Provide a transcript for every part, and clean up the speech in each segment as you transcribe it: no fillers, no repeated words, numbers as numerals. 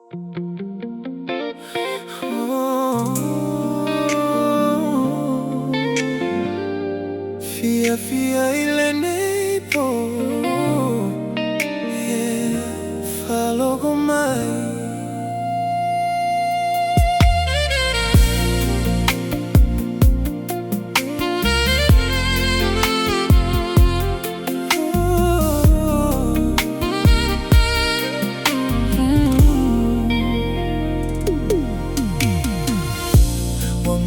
Fia fia ile neipo, yeah, falogo mai.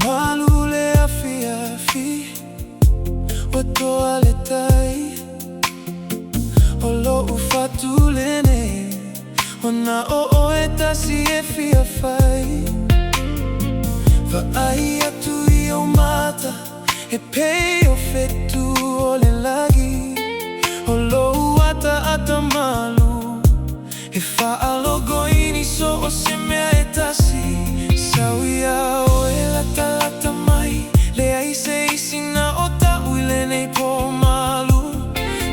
Malu le afi Wato ale tai Olo ufatu lene Ona o etasi e fia fai Va ai atu I o mata E pei o fetu ole lagi Olo ata malu E fa alogo ini so o se mea etasi Sauia o e lata mai Le ai se isina o tau ile nei po malu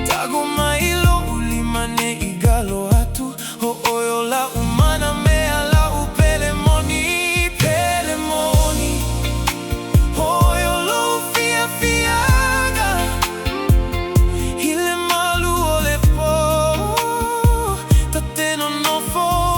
Tago mai lo uli mane I galo atu O oio la umana mea la u pelemoni Oio lo fiaga Ile malu o le po Tate no fo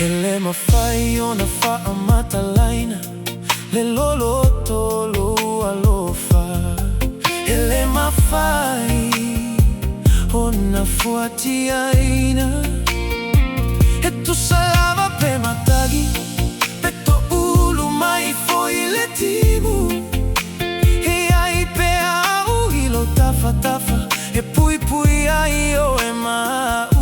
Ele mawhai o na wha mata laina Le lolo tolo alofa Ele mawhai o na fuati aina E tu salava pe matagi Pe to ulu mai foi le timu E ai pe au ilo tafa E pui ai o e mau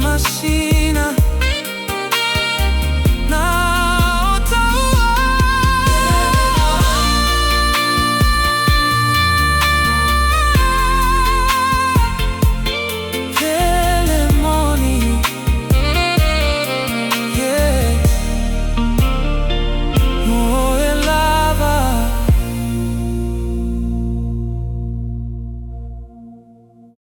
Machina